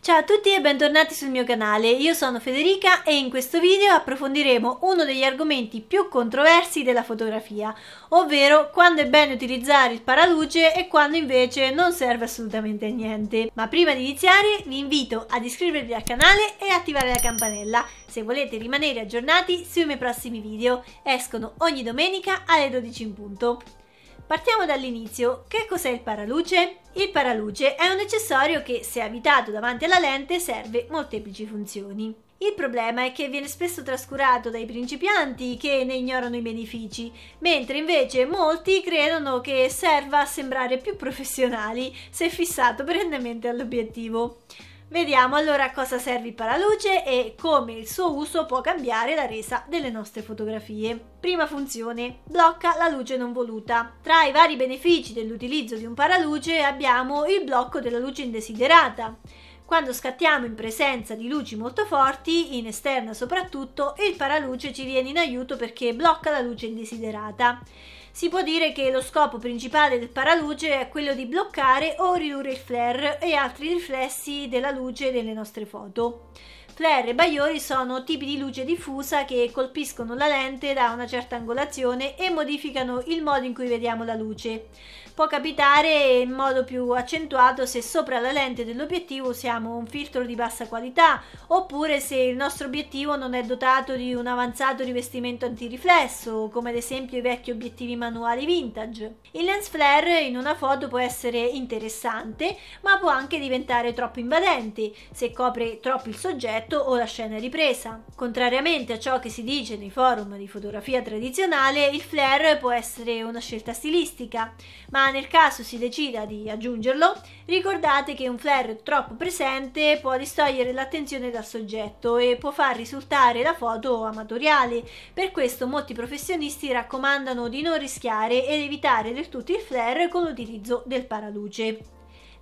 Ciao a tutti e bentornati sul mio canale, io sono Federica e in questo video approfondiremo uno degli argomenti più controversi della fotografia, ovvero quando è bene utilizzare il paraluce e quando invece non serve assolutamente a niente. Ma prima di iniziare vi invito ad iscrivervi al canale e attivare la campanella se volete rimanere aggiornati sui miei prossimi video, escono ogni domenica alle 12 in punto. Partiamo dall'inizio. Che cos'è il paraluce? Il paraluce è un accessorio che, se avvitato davanti alla lente, serve molteplici funzioni. Il problema è che viene spesso trascurato dai principianti che ne ignorano i benefici, mentre invece molti credono che serva a sembrare più professionali se fissato perennemente all'obiettivo. Vediamo allora a cosa serve il paraluce e come il suo uso può cambiare la resa delle nostre fotografie. Prima funzione: blocca la luce non voluta. Tra i vari benefici dell'utilizzo di un paraluce abbiamo il blocco della luce indesiderata. Quando scattiamo in presenza di luci molto forti, in esterna soprattutto, il paraluce ci viene in aiuto perché blocca la luce indesiderata. Si può dire che lo scopo principale del paraluce è quello di bloccare o ridurre il flare e altri riflessi della luce delle nostre foto. Flare e bagliori sono tipi di luce diffusa che colpiscono la lente da una certa angolazione e modificano il modo in cui vediamo la luce. Può capitare in modo più accentuato se sopra la lente dell'obiettivo usiamo un filtro di bassa qualità oppure se il nostro obiettivo non è dotato di un avanzato rivestimento antiriflesso, come ad esempio i vecchi obiettivi manuali vintage. Il lens flare in una foto può essere interessante, ma può anche diventare troppo invadente se copre troppo il soggetto o la scena ripresa. Contrariamente a ciò che si dice nei forum di fotografia tradizionale, il flare può essere una scelta stilistica, ma nel caso si decida di aggiungerlo, ricordate che un flare troppo presente può distogliere l'attenzione dal soggetto e può far risultare la foto amatoriale. Per questo molti professionisti raccomandano di non rischiare ed evitare del tutto il flare con l'utilizzo del paraluce.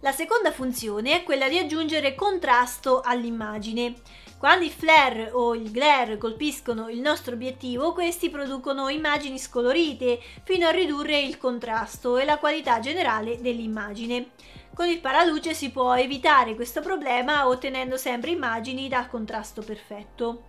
La seconda funzione è quella di aggiungere contrasto all'immagine. Quando il flare o il glare colpiscono il nostro obiettivo, questi producono immagini scolorite fino a ridurre il contrasto e la qualità generale dell'immagine. Con il paraluce si può evitare questo problema ottenendo sempre immagini dal contrasto perfetto.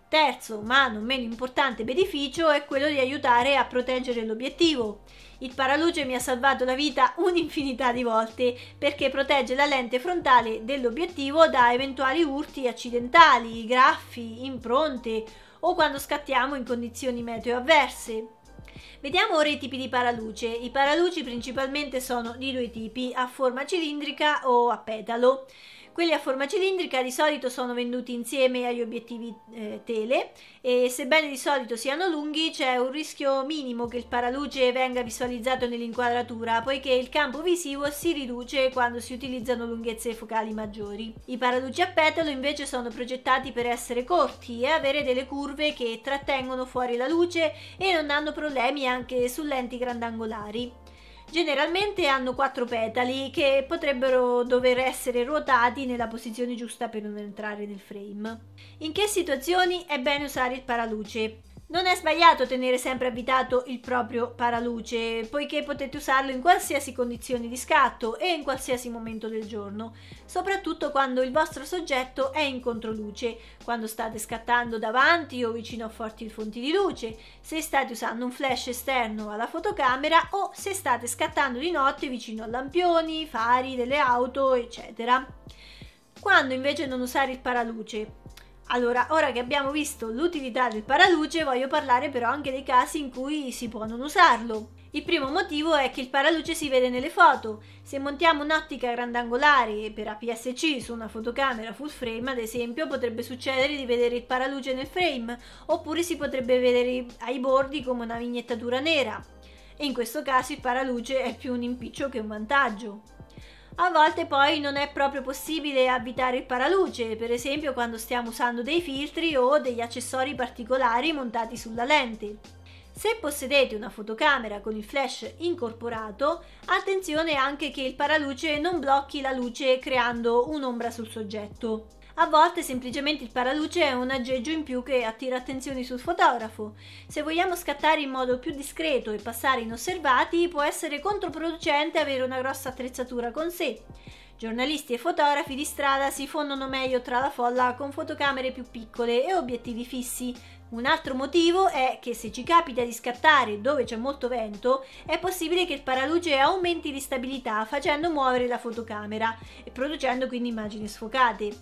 Terzo, ma non meno importante beneficio è quello di aiutare a proteggere l'obiettivo. Il paraluce mi ha salvato la vita un'infinità di volte perché protegge la lente frontale dell'obiettivo da eventuali urti accidentali, graffi, impronte o quando scattiamo in condizioni meteo avverse. Vediamo ora i tipi di paraluce. I paraluci principalmente sono di due tipi, a forma cilindrica o a petalo. Quelli a forma cilindrica di solito sono venduti insieme agli obiettivi tele e sebbene di solito siano lunghi c'è un rischio minimo che il paraluce venga visualizzato nell'inquadratura poiché il campo visivo si riduce quando si utilizzano lunghezze focali maggiori. I paraluci a petalo invece sono progettati per essere corti e avere delle curve che trattengono fuori la luce e non hanno problemi anche su lenti grandangolari. Generalmente hanno 4 petali che potrebbero dover essere ruotati nella posizione giusta per non entrare nel frame. In che situazioni è bene usare il paraluce? Non è sbagliato tenere sempre avvitato il proprio paraluce, poiché potete usarlo in qualsiasi condizione di scatto e in qualsiasi momento del giorno, soprattutto quando il vostro soggetto è in controluce, quando state scattando davanti o vicino a forti fonti di luce, se state usando un flash esterno alla fotocamera o se state scattando di notte vicino a lampioni, fari delle auto, eccetera. Quando invece non usare il paraluce? Allora, ora che abbiamo visto l'utilità del paraluce, voglio parlare però anche dei casi in cui si può non usarlo. Il primo motivo è che il paraluce si vede nelle foto. Se montiamo un'ottica grandangolare per APS-C su una fotocamera full frame, ad esempio, potrebbe succedere di vedere il paraluce nel frame, oppure si potrebbe vedere ai bordi come una vignettatura nera. E in questo caso il paraluce è più un impiccio che un vantaggio. A volte poi non è proprio possibile avvitare il paraluce, per esempio quando stiamo usando dei filtri o degli accessori particolari montati sulla lente. Se possedete una fotocamera con il flash incorporato, attenzione anche che il paraluce non blocchi la luce creando un'ombra sul soggetto. A volte semplicemente il paraluce è un aggeggio in più che attira attenzioni sul fotografo. Se vogliamo scattare in modo più discreto e passare inosservati, può essere controproducente avere una grossa attrezzatura con sé. Giornalisti e fotografi di strada si fondono meglio tra la folla con fotocamere più piccole e obiettivi fissi. Un altro motivo è che se ci capita di scattare dove c'è molto vento, è possibile che il paraluce aumenti di stabilità facendo muovere la fotocamera e producendo quindi immagini sfocate.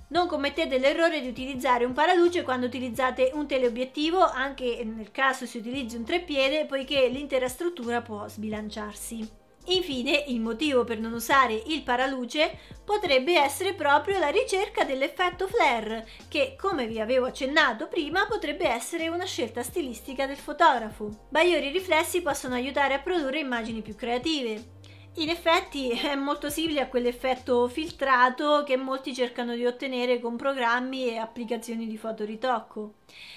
Non commettete l'errore di utilizzare un paraluce quando utilizzate un teleobiettivo, anche nel caso si utilizzi un treppiede, poiché l'intera struttura può sbilanciarsi. Infine, il motivo per non usare il paraluce potrebbe essere proprio la ricerca dell'effetto flare, che, come vi avevo accennato prima, potrebbe essere una scelta stilistica del fotografo. Bagliori riflessi possono aiutare a produrre immagini più creative. In effetti è molto simile a quell'effetto filtrato che molti cercano di ottenere con programmi e applicazioni di fotoritocco.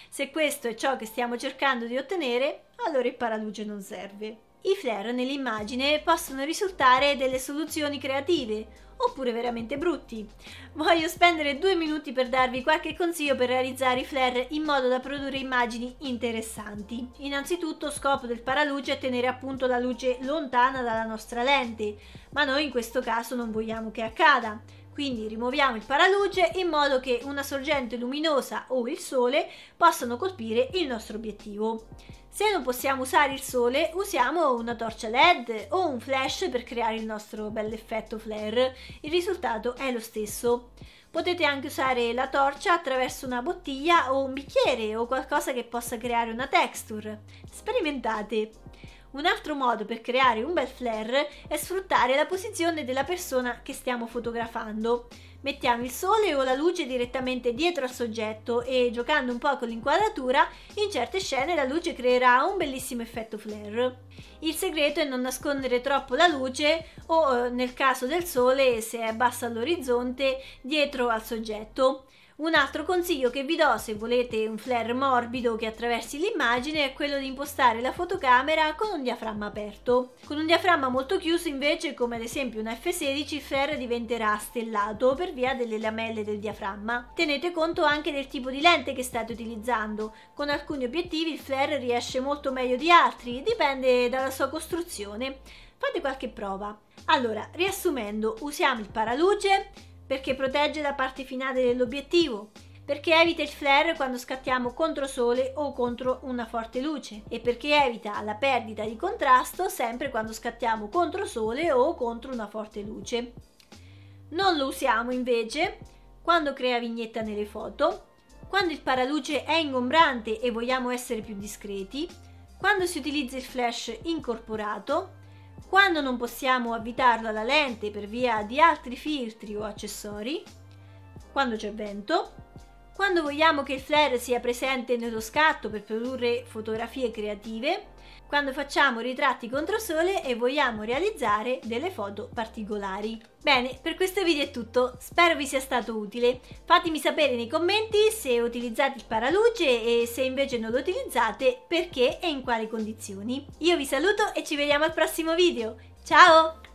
Se questo è ciò che stiamo cercando di ottenere, allora il paraluce non serve. I flare nell'immagine possono risultare delle soluzioni creative, oppure veramente brutti. Voglio spendere 2 minuti per darvi qualche consiglio per realizzare i flare in modo da produrre immagini interessanti. Innanzitutto, scopo del paraluce è tenere appunto la luce lontana dalla nostra lente, ma noi in questo caso non vogliamo che accada. Quindi rimuoviamo il paraluce in modo che una sorgente luminosa o il sole possano colpire il nostro obiettivo. Se non possiamo usare il sole, usiamo una torcia LED o un flash per creare il nostro bell'effetto flare. Il risultato è lo stesso. Potete anche usare la torcia attraverso una bottiglia o un bicchiere o qualcosa che possa creare una texture. Sperimentate! Un altro modo per creare un bel flare è sfruttare la posizione della persona che stiamo fotografando. Mettiamo il sole o la luce direttamente dietro al soggetto e, giocando un po' con l'inquadratura, in certe scene la luce creerà un bellissimo effetto flare. Il segreto è non nascondere troppo la luce o, nel caso del sole, se è bassa all'orizzonte, dietro al soggetto. Un altro consiglio che vi do se volete un flare morbido che attraversi l'immagine è quello di impostare la fotocamera con un diaframma aperto. Con un diaframma molto chiuso invece, come ad esempio un F16, il flare diventerà stellato per via delle lamelle del diaframma. Tenete conto anche del tipo di lente che state utilizzando. Con alcuni obiettivi il flare riesce molto meglio di altri, dipende dalla sua costruzione. Fate qualche prova. Allora, riassumendo, usiamo il paraluce perché protegge la parte finale dell'obiettivo, perché evita il flare quando scattiamo contro sole o contro una forte luce e perché evita la perdita di contrasto sempre quando scattiamo contro sole o contro una forte luce. Non lo usiamo invece quando crea vignetta nelle foto, quando il paraluce è ingombrante e vogliamo essere più discreti, quando si utilizza il flash incorporato, quando non possiamo avvitarlo alla lente per via di altri filtri o accessori, quando c'è vento, quando vogliamo che il flare sia presente nello scatto per produrre fotografie creative, quando facciamo ritratti contro sole e vogliamo realizzare delle foto particolari. Bene, per questo video è tutto, spero vi sia stato utile. Fatemi sapere nei commenti se utilizzate il paraluce e se invece non lo utilizzate, perché e in quali condizioni. Io vi saluto e ci vediamo al prossimo video. Ciao!